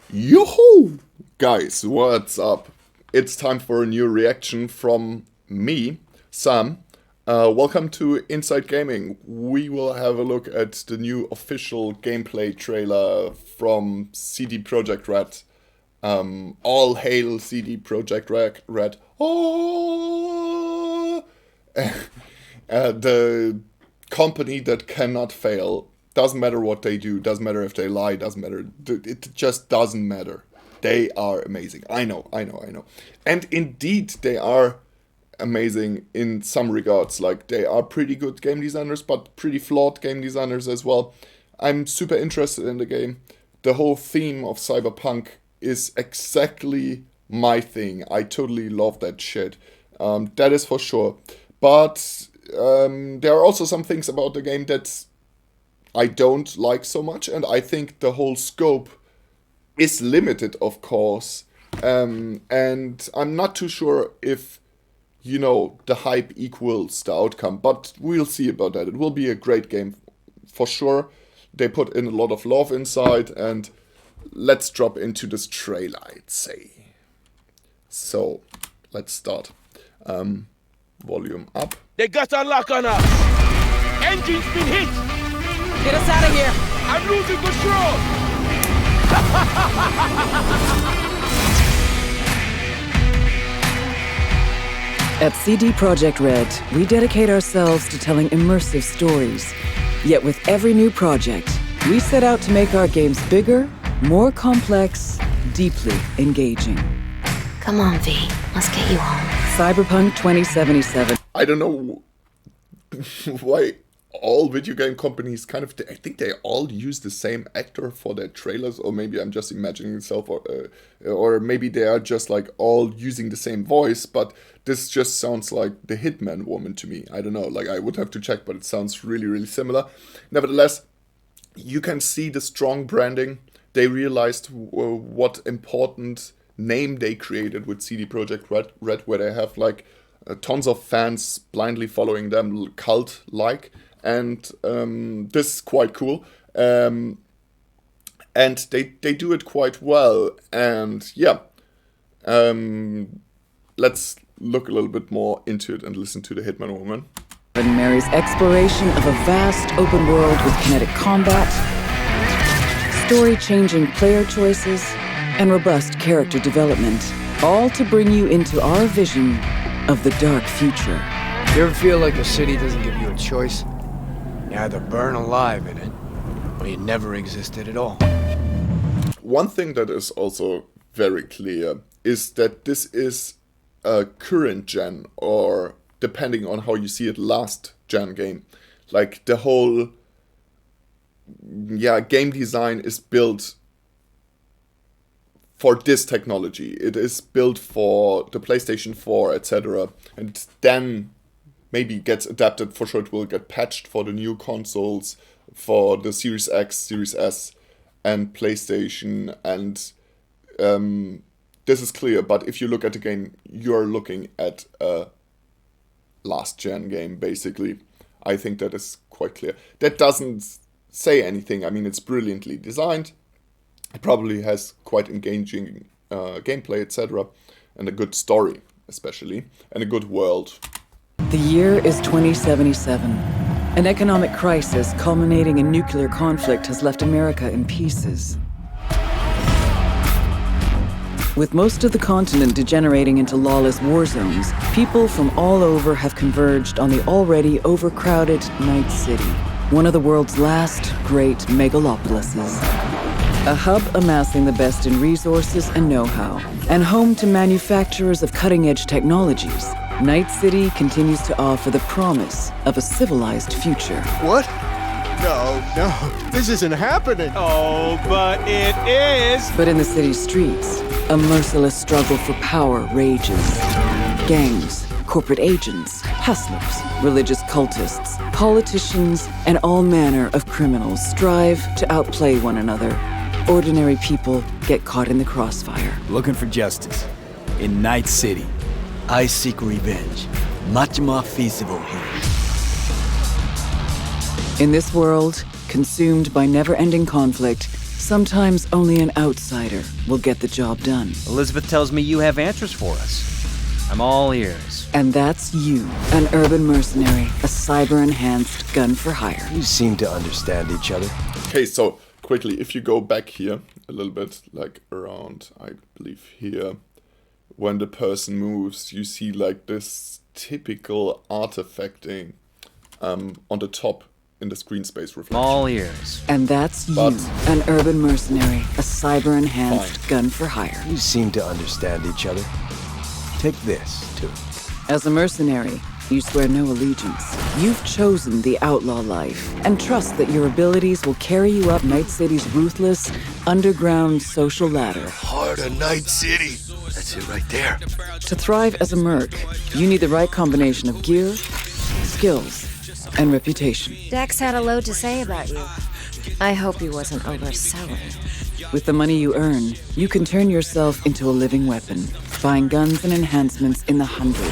Yoo-hoo! Guys, what's up? It's time for a new reaction from me, Sam. Welcome to Inside Gaming. We will have a look at the new official gameplay trailer from CD Projekt Red. All hail CD Projekt Red. Oh! The company that cannot fail. Doesn't matter what they do, doesn't matter if they lie, doesn't matter. It just doesn't matter. They are amazing. I know. And indeed, they are amazing in some regards. Like, they are pretty good game designers, but pretty flawed game designers as well. I'm super interested in the game. The whole theme of Cyberpunk is exactly my thing. I totally love that shit. That is for sure. But there are also some things about the game that I don't like so much, and I think the whole scope is limited, of course. And I'm not too sure if, the hype equals the outcome, but we'll see about that. It will be a great game for sure. They put in a lot of love inside, and let's drop into this trailer, I'd say. So, let's start. Volume up. They got a lock on us. Engine's been hit. Get us out of here! I'm losing control. At CD Projekt Red, we dedicate ourselves to telling immersive stories. Yet with every new project, we set out to make our games bigger, more complex, deeply engaging. Come on, V. Let's get you home. Cyberpunk 2077. I don't know why all video game companies I think they all use the same actor for their trailers, or maybe I'm just imagining myself, or maybe they are just like all using the same voice, but this just sounds like the Hitman woman to me. I don't know, like I would have to check, but it sounds really, really similar. Nevertheless, you can see the strong branding. They realized what important name they created with CD Projekt Red, where they have like tons of fans blindly following them, cult-like. And this is quite cool. And they do it quite well. And yeah, let's look a little bit more into it and listen to the Hitman Woman. And Mary's exploration of a vast open world with kinetic combat, story-changing player choices, and robust character development, all to bring you into our vision of the dark future. You ever feel like a city doesn't give you a choice? You either burn alive in it, or you never existed at all. One thing that is also very clear is that this is a current gen, or depending on how you see it, last gen game. Like the whole, game design is built for this technology. It is built for the PlayStation 4, etc. And then maybe gets adapted. For sure it will get patched for the new consoles, for the Series X, Series S, and PlayStation. And this is clear, but if you look at the game, you're looking at a last gen game, basically. I think that is quite clear. That doesn't say anything. I mean, it's brilliantly designed. It probably has quite engaging gameplay, etc. And a good story, especially, and a good world. The year is 2077. An economic crisis culminating in nuclear conflict has left America in pieces. With most of the continent degenerating into lawless war zones, people from all over have converged on the already overcrowded Night City, one of the world's last great megalopolises. A hub amassing the best in resources and know-how, and home to manufacturers of cutting-edge technologies, Night City continues to offer the promise of a civilized future. What? No, this isn't happening. Oh, but it is. But in the city's streets, a merciless struggle for power rages. Gangs, corporate agents, hustlers, religious cultists, politicians, and all manner of criminals strive to outplay one another. Ordinary people get caught in the crossfire. Looking for justice. In Night City, I seek revenge. Much more feasible here. In this world, consumed by never-ending conflict, Sometimes only an outsider will get the job done. Elizabeth tells me you have answers for us. I'm all ears. And that's you, an urban mercenary, a cyber-enhanced gun for hire. You seem to understand each other. Okay, so quickly, if you go back here a little bit, like around, I believe here, when the person moves, you see like this typical artifacting on the top in the screen space reflection. All ears. And that's you, an urban mercenary, a cyber-enhanced gun for hire. You seem to understand each other. Take this, too. As a mercenary, you swear no allegiance. You've chosen the outlaw life and trust that your abilities will carry you up Night City's ruthless, underground social ladder. Heart of Night City. That's it right there. To thrive as a merc, you need the right combination of gear, skills, and reputation. Dex had a load to say about you. I hope he wasn't overselling. With the money you earn, you can turn yourself into a living weapon, buying guns and enhancements in the hundreds.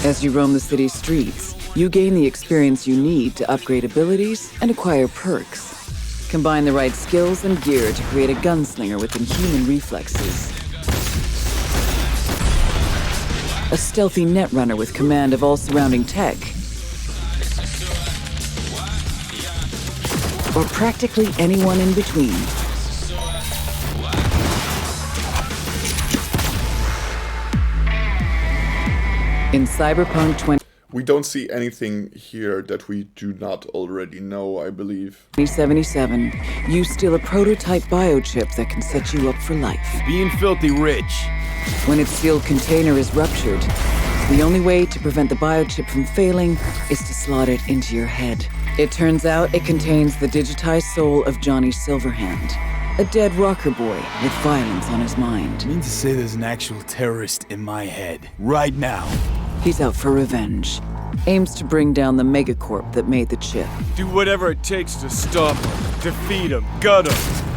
As you roam the city's streets, you gain the experience you need to upgrade abilities and acquire perks. Combine the right skills and gear to create a gunslinger with inhuman reflexes. A stealthy netrunner with command of all surrounding tech. Or practically anyone in between. In Cyberpunk 20... We don't see anything here that we do not already know, I believe. 2077, you steal a prototype biochip that can set you up for life. Being filthy rich. When its sealed container is ruptured, the only way to prevent the biochip from failing is to slot it into your head. It turns out it contains the digitized soul of Johnny Silverhand, a dead rocker boy with violence on his mind. You mean to say there's an actual terrorist in my head, right now? He's out for revenge. Aims to bring down the megacorp that made the chip. Do whatever it takes to stop him, defeat him, gut him.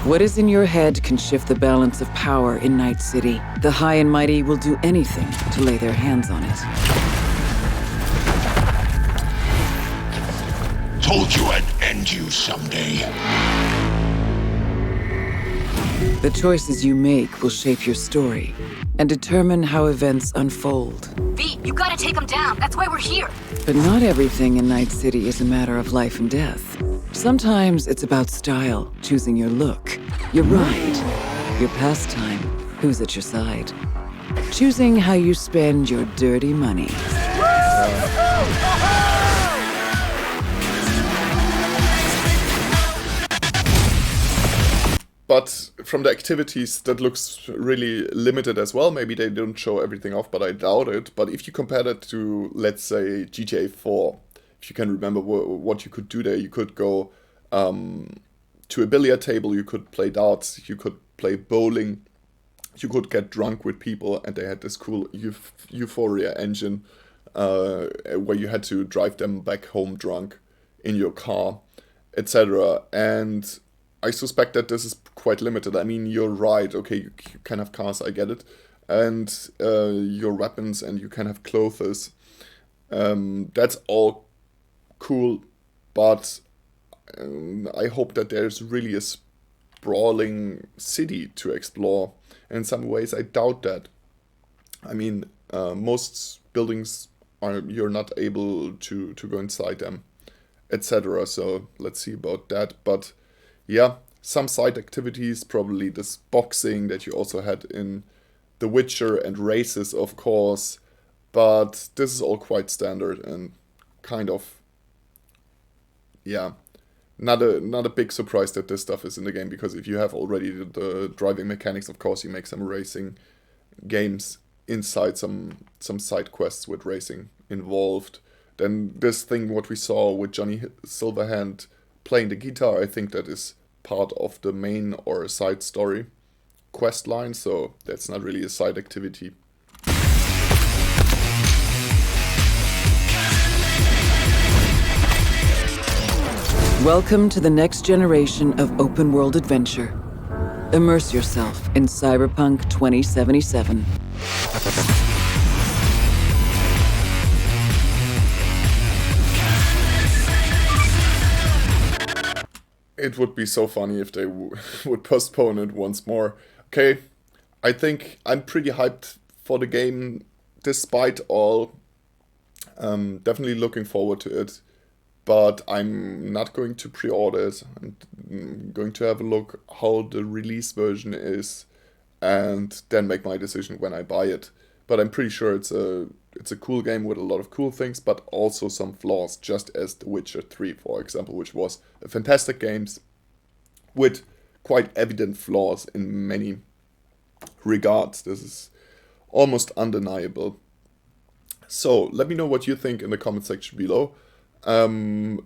What is in your head can shift the balance of power in Night City. The high and mighty will do anything to lay their hands on it. Told you I'd end you someday. The choices you make will shape your story and determine how events unfold. V, you gotta take him down. That's why we're here. But not everything in Night City is a matter of life and death. Sometimes it's about style, choosing your look, your ride, your pastime, who's at your side. Choosing how you spend your dirty money. But from the activities, that looks really limited as well. Maybe they don't show everything off, but I doubt it. But if you compare that to, let's say, GTA 4, if you can remember what you could do there, you could go to a billiard table, you could play darts, you could play bowling, you could get drunk with people, and they had this cool Euphoria engine where you had to drive them back home drunk in your car, etc. And I suspect that this is quite limited. I mean, you're right. Okay, you can have cars, I get it. And your weapons, and you can have clothes. That's all cool, but I hope that there's really a sprawling city to explore. In some ways, I doubt that. I mean, most buildings you're not able to go inside them, etc. So let's see about that. But yeah, some side activities, probably this boxing that you also had in The Witcher, and races, of course. But this is all quite standard and kind of, yeah, not a big surprise that this stuff is in the game, because if you have already the driving mechanics, of course you make some racing games inside, some side quests with racing involved. Then this thing, what we saw with Johnny Silverhand playing the guitar, I think that is part of the main or side story quest line, so that's not really a side activity. Welcome to the next generation of open world adventure. Immerse yourself in Cyberpunk 2077. It would be so funny if they would postpone it once more. Okay, I think I'm pretty hyped for the game despite all. Definitely looking forward to it, but I'm not going to pre-order it. I'm going to have a look how the release version is and then make my decision when I buy it. But I'm pretty sure it's a cool game with a lot of cool things, but also some flaws, just as The Witcher 3, for example, which was a fantastic game with quite evident flaws in many regards. This is almost undeniable. So let me know what you think in the comment section below. A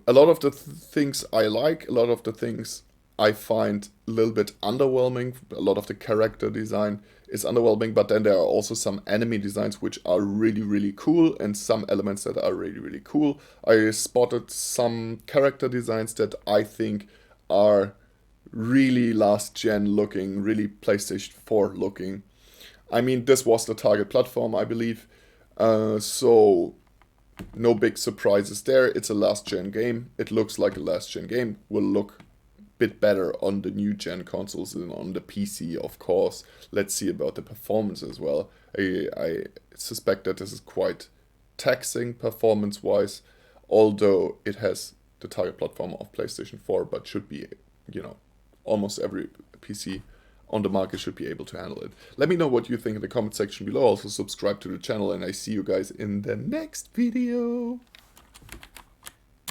lot of the things I like, a lot of the things I find a little bit underwhelming. A lot of the character design is underwhelming, but then there are also some enemy designs which are really, really cool, and some elements that are really, really cool. I spotted some character designs that I think are really last gen looking, really PlayStation 4 looking. I mean, this was the target platform, I believe, so no big surprises there. It's a last gen game. It looks like a last gen game. Will look bit better on the new gen consoles and on the PC, of course. Let's see about the performance as well. I suspect that this is quite taxing performance wise, although it has the target platform of PlayStation 4, but should be, almost every PC on the market should be able to handle it. Let me know what you think in the comment section below. Also subscribe to the channel, and I see you guys in the next video.